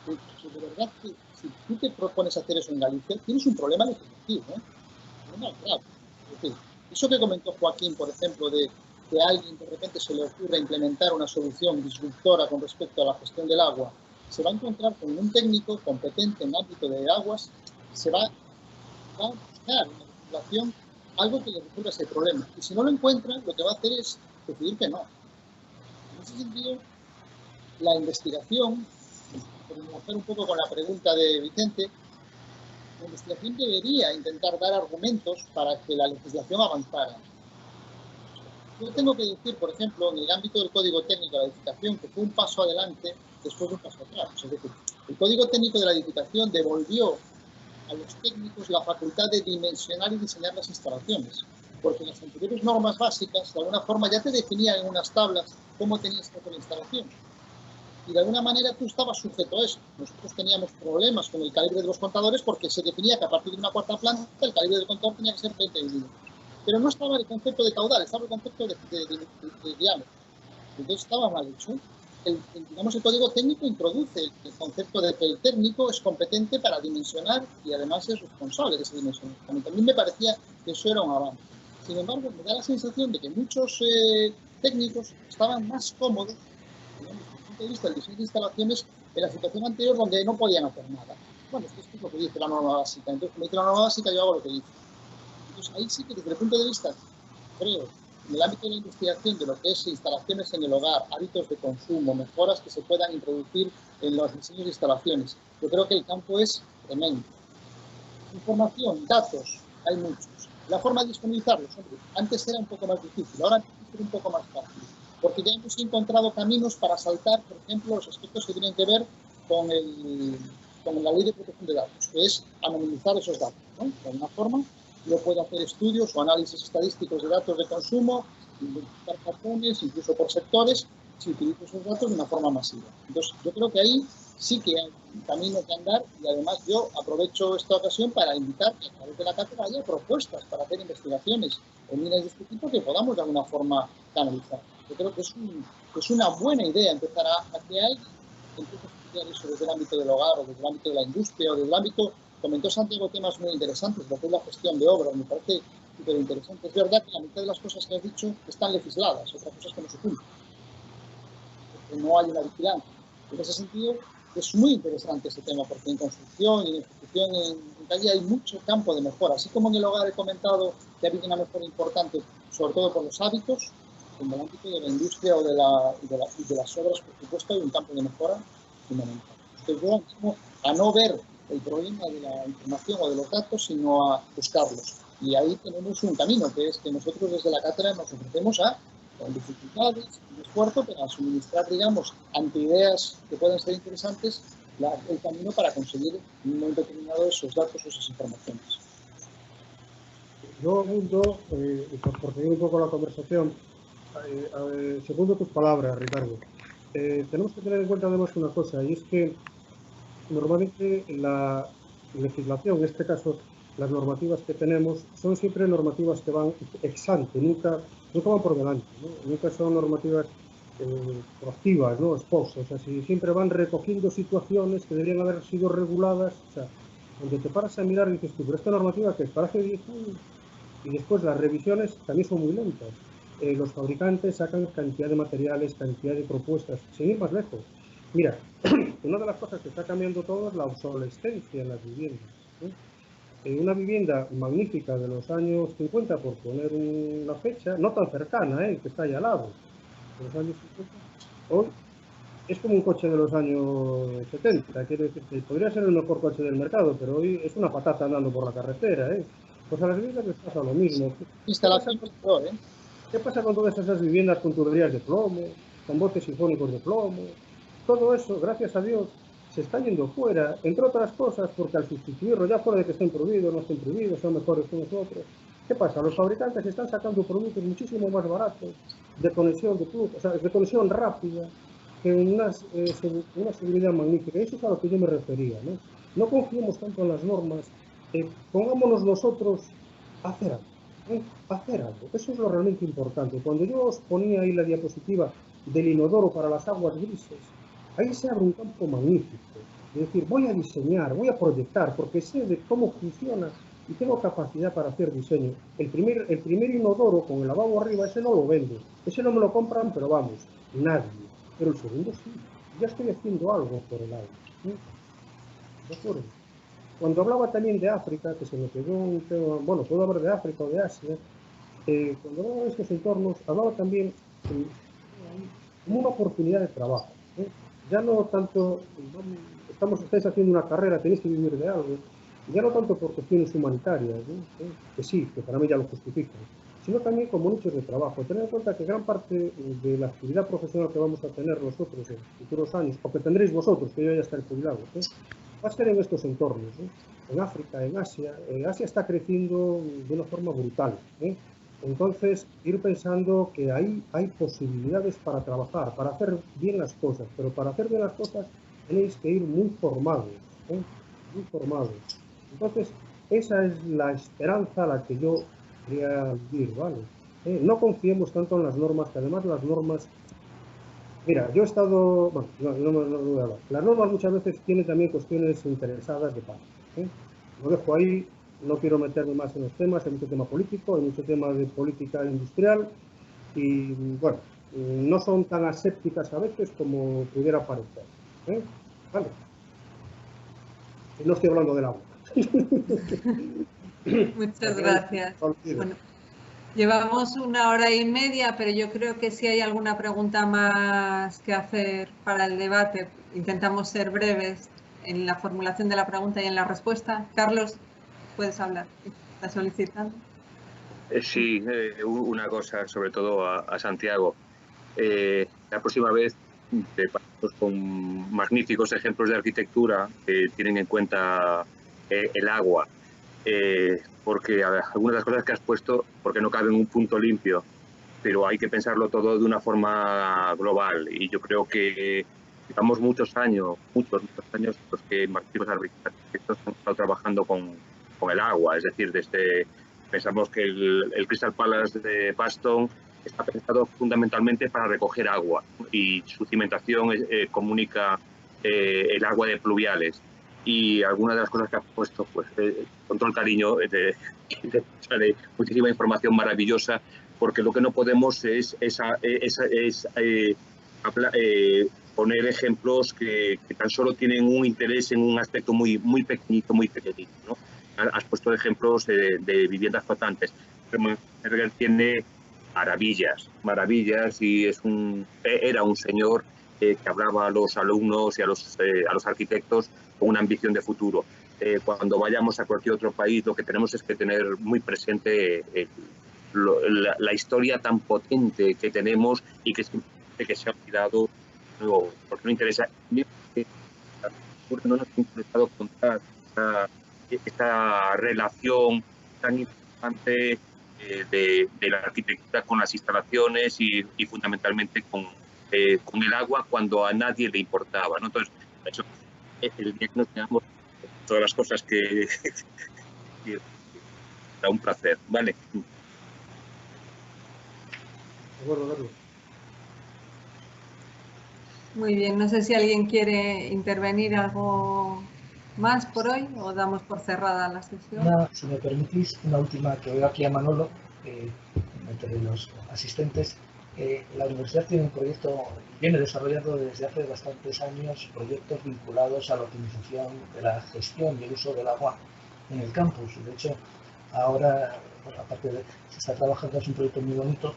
De verdad que si tú te propones hacer eso en Galicia, tienes un problema legislativo, ¿eh? Un problema grave. Es decir, eso que comentó Joaquín, por ejemplo, de que a alguien de repente se le ocurra implementar una solución disruptora con respecto a la gestión del agua, se va a encontrar con un técnico competente en el ámbito de aguas, se va a buscar una legislación, algo que le resuelva ese problema. Y si no lo encuentra, lo que va a hacer es decidir que no. En ese sentido, la investigación, por enlazar un poco con la pregunta de Vicente, la investigación debería intentar dar argumentos para que la legislación avanzara. Yo tengo que decir, por ejemplo, en el ámbito del Código Técnico de la Edificación, que fue un paso adelante después de un paso atrás. Es decir, el Código Técnico de la Edificación devolvió a los técnicos la facultad de dimensionar y diseñar las instalaciones, porque las anteriores normas básicas, de alguna forma, ya te definían en unas tablas cómo tenías que hacer la instalación. Y de alguna manera tú estabas sujeto a eso. Nosotros teníamos problemas con el calibre de los contadores porque se definía que a partir de una cuarta planta el calibre del contador tenía que ser 20 milímetros. Pero no estaba el concepto de caudal, estaba el concepto de diámetro. Entonces estaba mal hecho. Digamos, el código técnico introduce el concepto de que el técnico es competente para dimensionar y además es responsable de ese dimensionamiento. A mí me parecía que eso era un avance. Sin embargo, me da la sensación de que muchos técnicos estaban más cómodos, digamos, desde el punto de vista del diseño de instalaciones, en la situación anterior donde no podían hacer nada. Bueno, esto es lo que dice la norma básica. Entonces, como dice la norma básica, yo hago lo que dice. Entonces, ahí sí que desde el punto de vista, creo, en el ámbito de la investigación de lo que es instalaciones en el hogar, hábitos de consumo, mejoras que se puedan introducir en los diseños de instalaciones, yo creo que el campo es tremendo. Información, datos, hay muchos. La forma de disponibilizarlos, hombre, antes era un poco más difícil, ahora es un poco más fácil, porque ya hemos encontrado caminos para saltar, por ejemplo, los aspectos que tienen que ver con la ley de protección de datos, que es anonimizar esos datos, ¿no? De alguna forma. Yo puedo hacer estudios o análisis estadísticos de datos de consumo, identificar patrones, incluso por sectores, si utilizo esos datos de una forma masiva. Entonces, yo creo que ahí sí que hay un camino que andar y además yo aprovecho esta ocasión para invitar que a través de la cátedra haya propuestas para hacer investigaciones en líneas de este tipo que podamos de alguna forma canalizar. Yo creo que es una buena idea empezar a que alguien empiece a estudiar eso desde el ámbito del hogar o desde el ámbito de la industria o desde el ámbito. Comentó Santiago temas muy interesantes, lo que es la gestión de obras, me parece súper interesante. Es verdad que la mitad de las cosas que has dicho están legisladas, otras cosas que no se cumplen, porque no hay una vigilancia. En ese sentido, es muy interesante ese tema, porque en construcción y en ejecución en calle hay mucho campo de mejora. Así como en el hogar he comentado que ha habido una mejora importante, sobre todo por los hábitos, en el ámbito de la industria o de las obras, por supuesto, hay un campo de mejora fundamental. Entonces, yo animo a no ver el problema de la información o de los datos, sino a buscarlos. Y ahí tenemos un camino, que es que nosotros desde la cátedra nos ofrecemos con dificultades, un esfuerzo, para suministrar, digamos, ante ideas que pueden ser interesantes, el camino para conseguir en un momento determinado esos datos o esas informaciones. Yo apunto, por seguir un poco la conversación, segundo tus palabras, Ricardo. Tenemos que tener en cuenta además una cosa, y es que normalmente la legislación, en este caso las normativas que tenemos, son siempre normativas que van ex ante, nunca van por delante, ¿no? Nunca son normativas proactivas, ¿no? Ex post, o sea, siempre van recogiendo situaciones que deberían haber sido reguladas, o sea, donde te paras a mirar y dices tú, pero esta normativa que es para hace 10 años, y después las revisiones también son muy lentas. Los fabricantes sacan cantidad de materiales, cantidad de propuestas, sin ir más lejos. Mira, una de las cosas que está cambiando todo es la obsolescencia en las viviendas, ¿no? Una vivienda magnífica de los años 50, por poner una fecha, no tan cercana, que está ahí al lado, de los años 50, hoy es como un coche de los años 70, quiero decir que podría ser el mejor coche del mercado, pero hoy es una patata andando por la carretera, Pues a las viviendas les pasa lo mismo. ¿Qué pasa con todas esas viviendas con tuberías de plomo, con botes sifónicos de plomo? Todo eso, gracias a Dios, se está yendo fuera, entre otras cosas, porque al sustituirlo, ya fuera de que estén prohibidos, no estén prohibidos, son mejores que nosotros. ¿Qué pasa? Los fabricantes están sacando productos muchísimo más baratos, de conexión de conexión rápida, una seguridad magnífica. Eso es a lo que yo me refería, ¿no? No confiemos tanto en las normas, pongámonos nosotros a hacer algo, hacer algo. Eso es lo realmente importante. Cuando yo os ponía ahí la diapositiva del inodoro para las aguas grises, ahí se abre un campo magnífico. Es decir, voy a diseñar, voy a proyectar, porque sé de cómo funciona y tengo capacidad para hacer diseño. El primer inodoro con el lavabo arriba, ese no lo vendo. Ese no me lo compran, pero vamos, nadie. Pero el segundo sí. Ya estoy haciendo algo por el agua. ¿De acuerdo? Cuando hablaba también de África, que se me quedó un tema, bueno, puedo hablar de África o de Asia, cuando hablaba de estos entornos, hablaba también como una oportunidad de trabajo. Ya no tanto, estáis haciendo una carrera, tenéis que vivir de algo, ya no tanto por cuestiones humanitarias, que sí, que para mí ya lo justifican, sino también como nichos de trabajo. Tener en cuenta que gran parte de la actividad profesional que vamos a tener nosotros en futuros años, o que tendréis vosotros, que yo ya estaré jubilado, va a ser en estos entornos, en África, en Asia. Asia está creciendo de una forma brutal. Entonces, ir pensando que ahí hay posibilidades para trabajar, para hacer bien las cosas, pero para hacer bien las cosas tenéis que ir muy formados, muy formados. Entonces, esa es la esperanza a la que yo quería vivir, ¿vale? No confiemos tanto en las normas, que además las normas... Mira, yo he estado... Bueno, no voy a hablar. Las normas muchas veces tienen también cuestiones interesadas de paso. Lo dejo ahí, no quiero meterme más en los temas, hay mucho tema político, hay mucho tema de política industrial y, bueno, no son tan asépticas a veces como pudiera parecer. Vale. No estoy hablando del agua. Muchas gracias. Bueno, llevamos 1 hora y media, pero yo creo que si hay alguna pregunta más que hacer para el debate, intentamos ser breves en la formulación de la pregunta y en la respuesta. Carlos, puedes hablar. ¿Estás solicitando? Sí, una cosa, sobre todo a Santiago. La próxima vez te pasamos con magníficos ejemplos de arquitectura que tienen en cuenta el agua. Porque a ver, algunas de las cosas que has puesto, porque no cabe en un punto limpio, pero hay que pensarlo todo de una forma global. Y yo creo que llevamos muchos años los que magníficos arquitectos han estado trabajando con el agua. Es decir, pensamos que el Crystal Palace de Baston está pensado fundamentalmente para recoger agua y su cimentación comunica el agua de pluviales. Y algunas de las cosas que has puesto, pues, con todo el cariño, sale muchísima información maravillosa, porque lo que no podemos es poner ejemplos que tan solo tienen un interés en un aspecto muy pequeñito, ¿no? Has puesto ejemplos de viviendas flotantes. Herger tiene maravillas, y era un señor que hablaba a los alumnos y a los arquitectos con una ambición de futuro. Cuando vayamos a cualquier otro país, lo que tenemos es que tener muy presente la historia tan potente que tenemos y que se ha olvidado, porque no interesa. No nos ha interesado contar esta relación tan importante de la arquitectura con las instalaciones y fundamentalmente con el agua, cuando a nadie le importaba, ¿no? Entonces, eso, el día que nos tengamos todas las cosas que da un placer, ¿vale? Muy bien, no sé si alguien quiere intervenir algo más por hoy o damos por cerrada la sesión. Si me permitís, una última que veo aquí a Manolo, entre los asistentes. La universidad tiene un proyecto, viene desarrollando desde hace bastantes años proyectos vinculados a la optimización de la gestión y el uso del agua en el campus. De hecho, ahora, bueno, aparte de se está trabajando, es un proyecto muy bonito,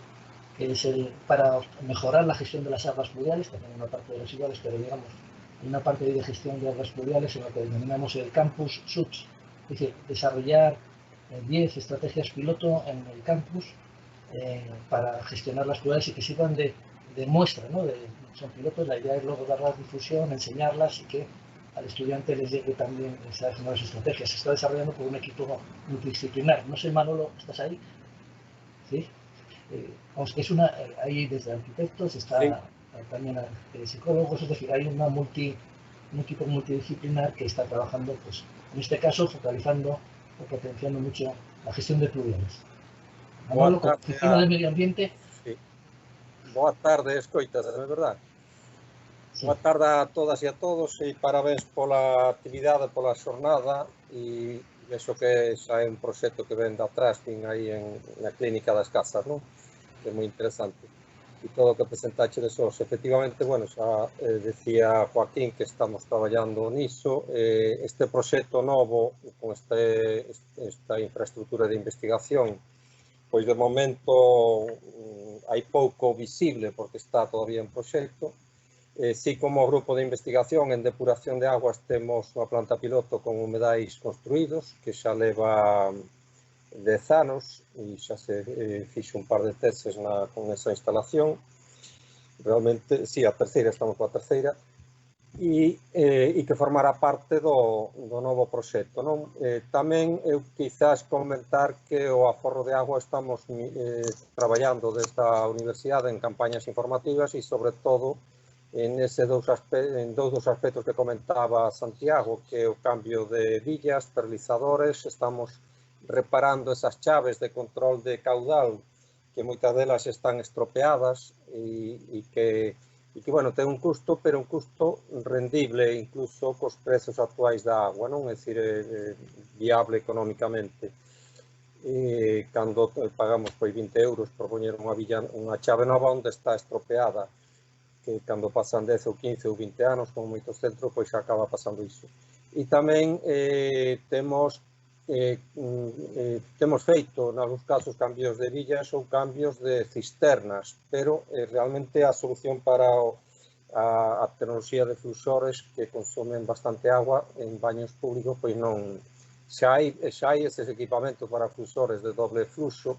que es para mejorar la gestión de las aguas pluviales, también una parte de residuales, pero digamos, una parte de gestión de aguas pluviales en lo que denominamos el campus SUTS, es decir, desarrollar 10 estrategias piloto en el campus para gestionar las pluviales y que sirvan de muestra, ¿no? Son pilotos, la idea es luego dar la difusión, enseñarlas y que al estudiante les llegue también esas nuevas estrategias. Se está desarrollando por un equipo multidisciplinar. No sé, Manolo, ¿estás ahí? ¿Sí? Vamos, es ahí desde arquitectos está también psicólogos, es decir, hay un equipo multidisciplinar que está trabajando, pues, en este caso, focalizando o potenciando mucho la gestión de fluviales. Manolo, como oficina de medio ambiente. Sí. Boa tarde, escoitas, é verdade? Sí. Boa tarde a todas e a todos e parabéns pola actividade, pola xornada e vexo que xa é un proxecto que ven de atrás, vin aí na Clínica das Casas, non? Que é moi interesante. E todo o que presentaxe de SOS. Efectivamente, bueno, xa decía Joaquín que estamos traballando niso. Este proxecto novo, con esta infraestructura de investigación, pois de momento hai pouco visible porque está todavía en proxecto. Si como grupo de investigación en depuración de aguas temos unha planta piloto con humedais construídos que xa leva 10 anos e xa se fixe un par de teses con esa instalación. Realmente, si, a terceira, estamos coa terceira. E que formará parte do novo proxecto, non? Tamén eu quizás comentar que o aforro de agua estamos traballando desde a universidade en campañas informativas e sobre todo en dous dos aspectos que comentaba Santiago, que é o cambio de villas, perlizadores, estamos reparando esas chaves de control de caudal que moitas delas están estropeadas e que, bueno, ten un custo, pero un custo rendible incluso cos prezos actuais da agua, non? É dicir, viable económicamente. Cando pagamos 20 euros por poñer unha chave nova onde está estropeada, que cando pasan 10 ou 15 ou 20 anos, como moitos centros, pois xa acaba pasando iso. E tamén temos feito, en algúns casos, cambios de villas ou cambios de cisternas, pero realmente a solución para a tecnoloxía de fluxores que consumen bastante agua en baños públicos, pois non. Xa hai eses equipamentos para fluxores de doble fluxo,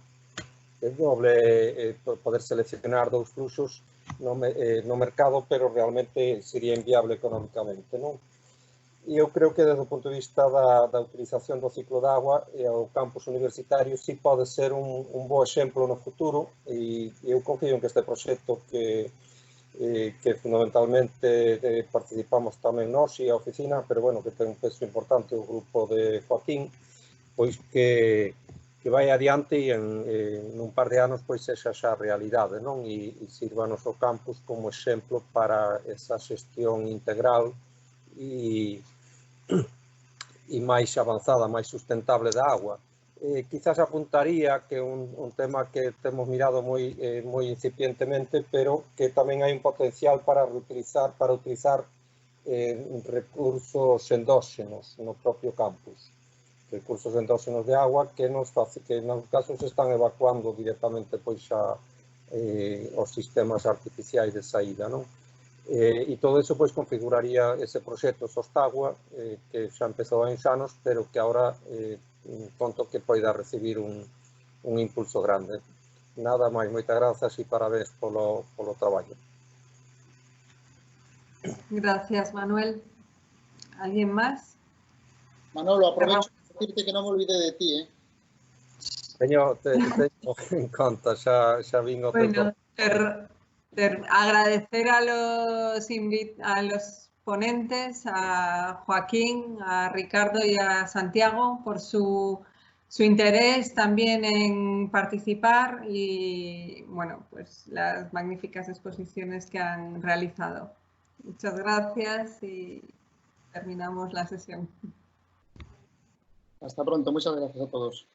poder seleccionar dous fluxos no mercado, pero realmente sería inviable económicamente, non? E eu creo que desde o punto de vista da utilización do ciclo de agua o campus universitario sí pode ser un bo exemplo no futuro e eu confío en que este proxecto que fundamentalmente participamos tamén nós e a oficina, pero bueno, que ten un peso importante o grupo de Joaquín, pois que vai adiante e en un par de anos pois sexa xa realidade, non? E sirva o noso campus como exemplo para esa xestión integral e máis avanzada, máis sustentable da agua. Quizás apuntaría que un tema que temos mirado moi incipientemente, pero que tamén hai un potencial para utilizar recursos endóxenos no propio campus. Recursos endóxenos de agua que nos casos están evacuando directamente pois os sistemas artificiais de saída, non? E todo eso pois configuraría ese proxecto Sostagua que xa empezou hai uns anos, pero que agora conto que poida recibir un impulso grande. Nada máis, moitas grazas e parabéns polo traballo. Gracias, Manuel. ¿Alguien más? Manolo, aprovecho para decirte que non me olvide de ti, Teño en conta, xa vin o Bueno, agradecer a los ponentes, a Joaquín, a Ricardo y a Santiago por su interés también en participar y, bueno, pues las magníficas exposiciones que han realizado. Muchas gracias y terminamos la sesión. Hasta pronto, muchas gracias a todos.